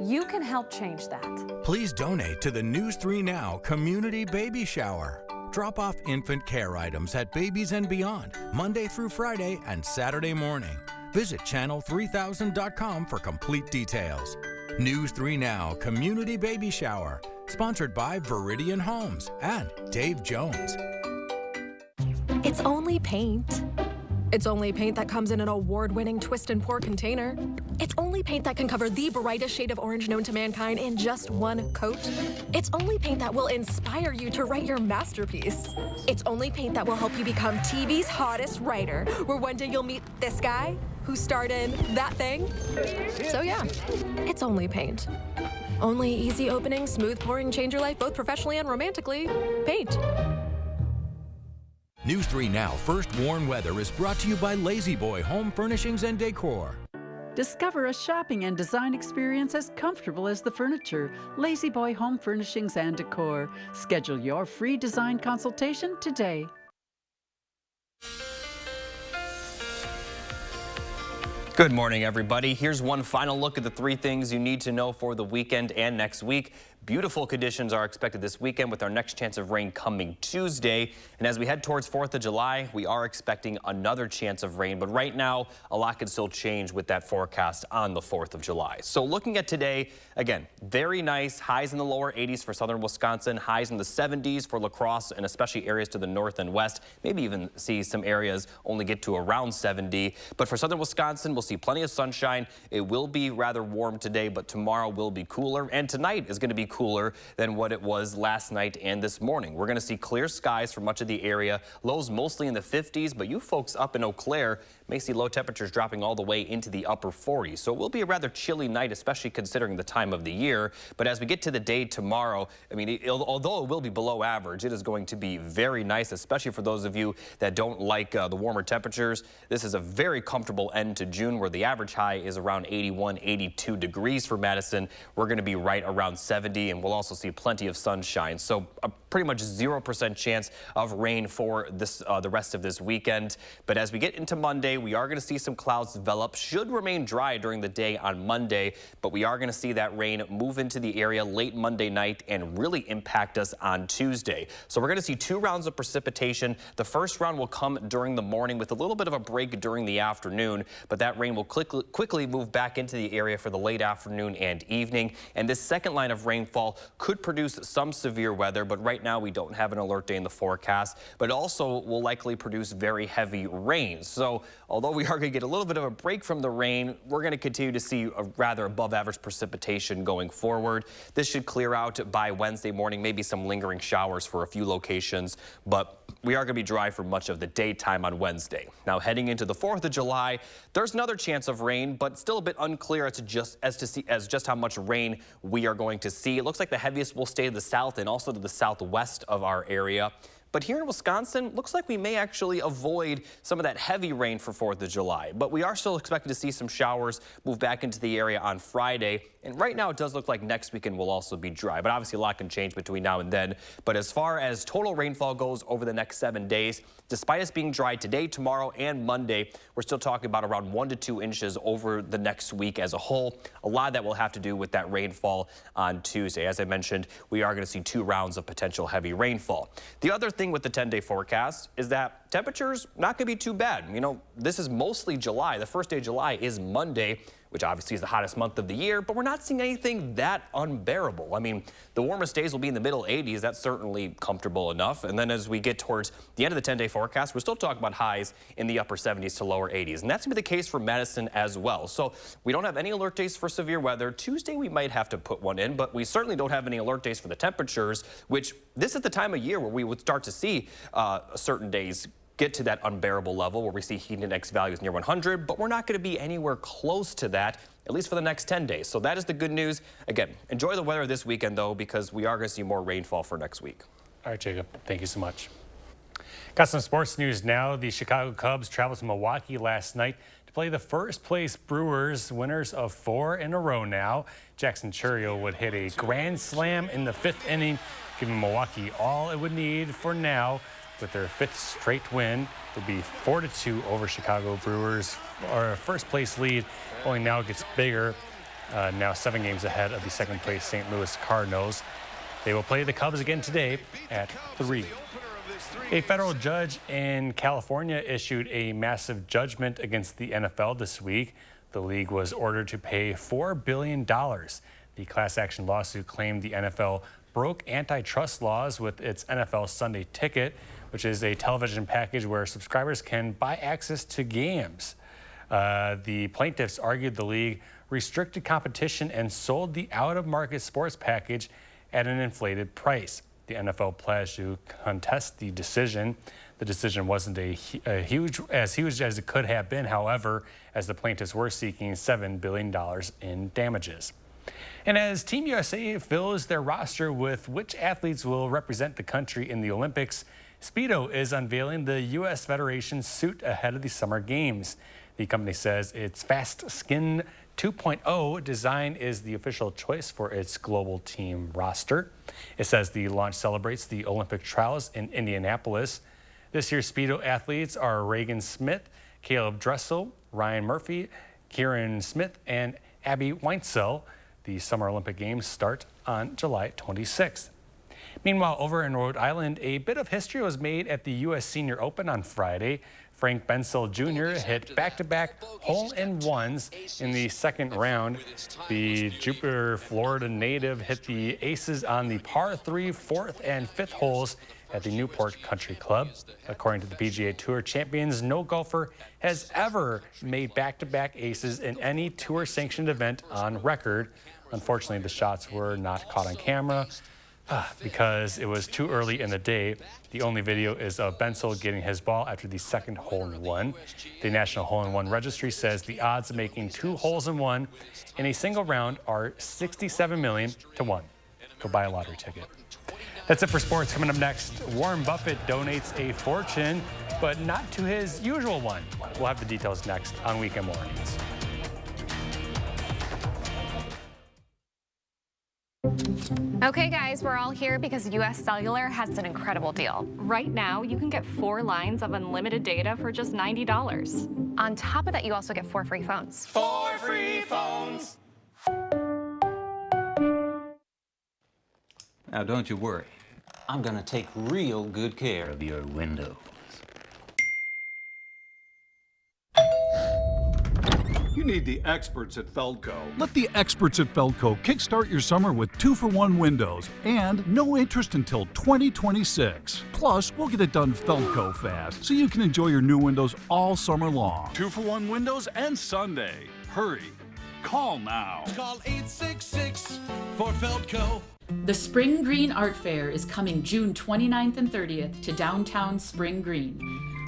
You can help change that. Please donate to the News 3 Now Community Baby Shower. Drop off infant care items at Babies and Beyond, Monday through Friday and Saturday morning. Visit channel3000.com for complete details. News 3 Now Community Baby Shower, sponsored by Viridian Homes and Dave Jones. It's only paint. It's only paint that comes in an award-winning twist and pour container. It's only paint that can cover the brightest shade of orange known to mankind in just one coat. It's only paint that will inspire you to write your masterpiece. It's only paint that will help you become TV's hottest writer, where one day you'll meet this guy who starred in that thing. So yeah, it's only paint. Only easy opening, smooth pouring, change your life both professionally and romantically. Paint. News 3 Now First Warn Weather is brought to you by Lazy Boy Home Furnishings and Decor. Discover a shopping and design experience as comfortable as the furniture. Lazy Boy Home Furnishings and Decor. Schedule your free design consultation today. Good morning, everybody. Here's one final look at the 3 things you need to know for the weekend and next week. Beautiful conditions are expected this weekend with our next chance of rain coming Tuesday. And as we head towards 4th of July, we are expecting another chance of rain. But right now, a lot could still change with that forecast on the 4th of July. So looking at today, again, very nice. Highs in the lower 80s for southern Wisconsin, highs in the 70s for La Crosse and especially areas to the north and west. Maybe even see some areas only get to around 70. But for southern Wisconsin, we'll see plenty of sunshine. It will be rather warm today, but tomorrow will be cooler. And tonight is going to be cooler than what it was last night and this morning. We're going to see clear skies for much of the area. Lows mostly in the 50s, but you folks up in Eau Claire may see low temperatures dropping all the way into the upper 40s. So it will be a rather chilly night, especially considering the time of the year. But as we get to the day tomorrow, I mean, although it will be below average, it is going to be very nice, especially for those of you that don't like the warmer temperatures. This is a very comfortable end to June, where the average high is around 81, 82 degrees for Madison. We're going to be right around 70, and we'll also see plenty of sunshine. So a pretty much 0% chance of rain for this the rest of this weekend. But as we get into Monday, we are going to see some clouds develop. Should remain dry during the day on Monday, but we are going to see that rain move into the area late Monday night and really impact us on Tuesday. So we're going to see 2 rounds of precipitation. The first round will come during the morning with a little bit of a break during the afternoon, but that rain will quickly move back into the area for the late afternoon and evening. And this second line of rainfall could produce some severe weather, but right now we don't have an alert day in the forecast, but also will likely produce very heavy rain. So although we are going to get a little bit of a break from the rain, we're going to continue to see a rather above average precipitation going forward. This should clear out by Wednesday morning, maybe some lingering showers for a few locations, but we are going to be dry for much of the daytime on Wednesday. Now heading into the 4th of July, there's another chance of rain, but still a bit unclear as just how much rain we are going to see. It looks like the heaviest will stay to the south and also to the southwest of our area. But here in Wisconsin, looks like we may actually avoid some of that heavy rain for 4th of July. But we are still expecting to see some showers move back into the area on Friday. And right now it does look like next weekend will also be dry. But obviously a lot can change between now and then. But as far as total rainfall goes over the next 7 days, despite us being dry today, tomorrow, and Monday, we're still talking about around 1 to 2 inches over the next week as a whole. A lot of that will have to do with that rainfall on Tuesday. As I mentioned, we are going to see 2 rounds of potential heavy rainfall. The other thing with the 10-day forecast is that temperatures not going to be too bad. You know, this is mostly July. The first day of July is Monday, which obviously is the hottest month of the year, but we're not seeing anything that unbearable. I mean, the warmest days will be in the middle 80s. That's certainly comfortable enough. And then as we get towards the end of the 10-day forecast, we're still talking about highs in the upper 70s to lower 80s. And that's going to be the case for Madison as well. So we don't have any alert days for severe weather. Tuesday, we might have to put one in, but we certainly don't have any alert days for the temperatures, which this is the time of year where we would start to see certain days get to that unbearable level where we see heat index values near 100, but we're not going to be anywhere close to that, at least for the next 10 days. So that is the good news. Again, enjoy the weather this weekend, though, because we are going to see more rainfall for next week. All right, Jacob, thank you so much. Got some sports news now. The Chicago Cubs traveled to Milwaukee last night to play the first place Brewers, winners of 4 in a row now. Jackson Chourio would hit a grand slam in the 5th inning, giving Milwaukee all it would need for now. With their 5th straight win, it'll be 4-2 over Chicago Brewers. Our first place lead only now gets bigger, now 7 games ahead of the 2nd place St. Louis Cardinals. They will play the Cubs again today at 3. A federal judge in California issued a massive judgment against the NFL this week. The league was ordered to pay $4 billion. The class action lawsuit claimed the NFL broke antitrust laws with its NFL Sunday Ticket, which is a television package where subscribers can buy access to games. The plaintiffs argued the league restricted competition and sold the out-of-market sports package at an inflated price. The NFL pledged to contest the decision. The decision wasn't as huge as it could have been, however, as the plaintiffs were seeking $7 billion in damages. And as Team USA fills their roster with which athletes will represent the country in the Olympics, Speedo is unveiling the U.S. Federation's suit ahead of the Summer Games. The company says its Fast Skin 2.0 design is the official choice for its global team roster. It says the launch celebrates the Olympic trials in Indianapolis. This year's Speedo athletes are Reagan Smith, Caleb Dressel, Ryan Murphy, Kieran Smith, and Abby Weintzel. The Summer Olympic Games start on July 26th. Meanwhile, over in Rhode Island, a bit of history was made at the U.S. Senior Open on Friday. Frank Bensel Jr. hit back-to-back hole-in-ones in the second round. The Jupiter, Florida native hit the aces on the par 3, 4th, and 5th holes at the Newport Country Club. According to the PGA Tour champions, no golfer has ever made back-to-back aces in any tour-sanctioned event on record. Unfortunately, the shots were not caught on camera. because it was too early in the day. The only video is of Bensel getting his ball after the second hole-in-one. The National Hole-in-One Registry says the odds of making 2 holes-in-one in a single round are 67 million to 1. Go buy a lottery ticket. That's it for sports. Coming up next, Warren Buffett donates a fortune, but not to his usual one. We'll have the details next on Weekend Mornings. Okay, guys, we're all here because US Cellular has an incredible deal. Right now, you can get 4 lines of unlimited data for just $90. On top of that, you also get 4 free phones. 4 free phones. Now, don't you worry. I'm gonna take real good care of your windows. You need the experts at Feldco. Let the experts at Feldco kickstart your summer with 2-for-1 windows and no interest until 2026. Plus, we'll get it done Feldco fast so you can enjoy your new windows all summer long. 2-for-1 windows and Sunday. Hurry. Call now. Call 866 for Feldco. The Spring Green Art Fair is coming June 29th and 30th to downtown Spring Green.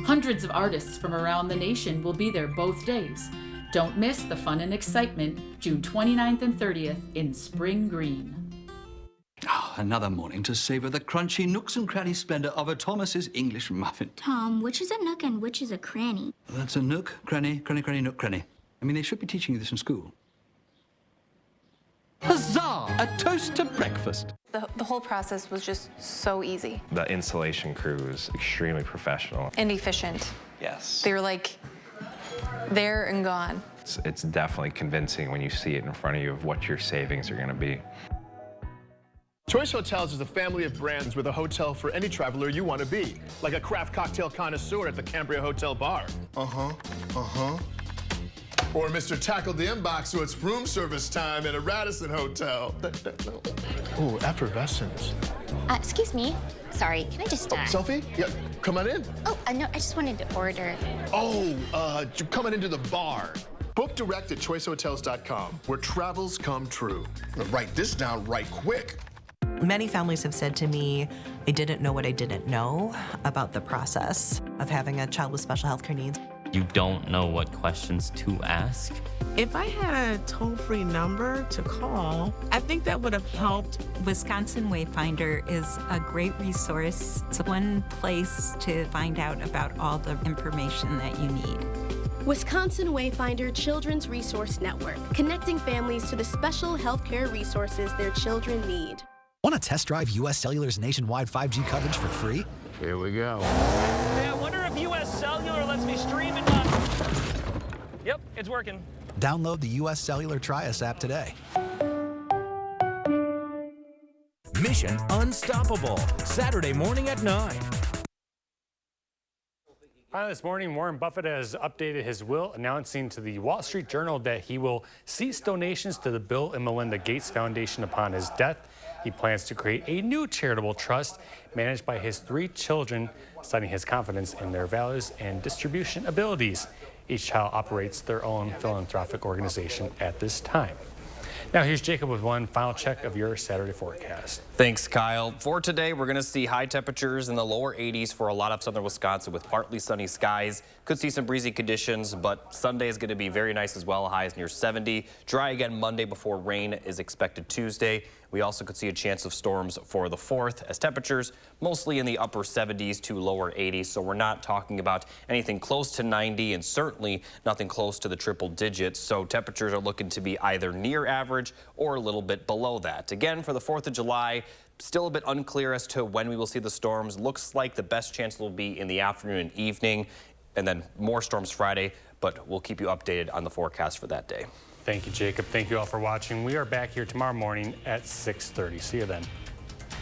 Hundreds of artists from around the nation will be there both days. Don't miss the fun and excitement June 29th and 30th in Spring Green. Oh, another morning to savor the crunchy nooks and cranny splendor of a Thomas's English muffin. Tom, which is a nook and which is a cranny? That's a nook, cranny, cranny, cranny, nook, cranny. I mean, they should be teaching you this in school. Huzzah! A toast to breakfast. The whole process was just so easy. The installation crew is extremely professional. And efficient. Yes. They were like there and gone. It's definitely convincing when you see it in front of you of what your savings are going to be. Choice Hotels is a family of brands with a hotel for any traveler you want to be, like a craft cocktail connoisseur at the Cambria Hotel Bar. Or Mr. Tackle the Inbox, so it's room service time at a Radisson Hotel. Oh, effervescence. Excuse me. Sorry, can I just... Selfie? Yeah, come on in. Oh, no, I just wanted to order. Oh, you're coming into the bar. Book direct at choicehotels.com, where travels come true. Write this down right quick. Many families have said to me, I didn't know what I didn't know about the process of having a child with special health care needs. You don't know what questions to ask. If I had a toll-free number to call, I think that would have helped. Wisconsin Wayfinder is a great resource. It's one place to find out about all the information that you need. Wisconsin Wayfinder Children's Resource Network, connecting families to the special healthcare resources their children need. Want to test drive US Cellular's nationwide 5G coverage for free? Here we go. Hey, I wonder if US Cellular lets me stream it on... Yep, it's working. Download the US Cellular Trius app today. Mission Unstoppable, Saturday morning at 9. This morning, Warren Buffett has updated his will, announcing to the Wall Street Journal that he will cease donations to the Bill and Melinda Gates Foundation upon his death. He plans to create a new charitable trust managed by his 3 children, citing his confidence in their values and distribution abilities. Each child operates their own philanthropic organization at this time. Now here's Jacob with one final check of your Saturday forecast. Thanks, Kyle. For today, we're going to see high temperatures in the lower 80s for a lot of southern Wisconsin with partly sunny skies. Could see some breezy conditions, but Sunday is going to be very nice as well. Highs near 70. Dry again Monday before rain is expected Tuesday. We also could see a chance of storms for the 4th as temperatures mostly in the upper 70s to lower 80s. So we're not talking about anything close to 90 and certainly nothing close to the triple digits. So temperatures are looking to be either near average or a little bit below that. Again, for the 4th of July, still a bit unclear as to when we will see the storms. Looks like the best chance will be in the afternoon and evening, and then more storms Friday, but we'll keep you updated on the forecast for that day. Thank you, Jacob. Thank you all for watching. We are back here tomorrow morning at 6:30. See you then.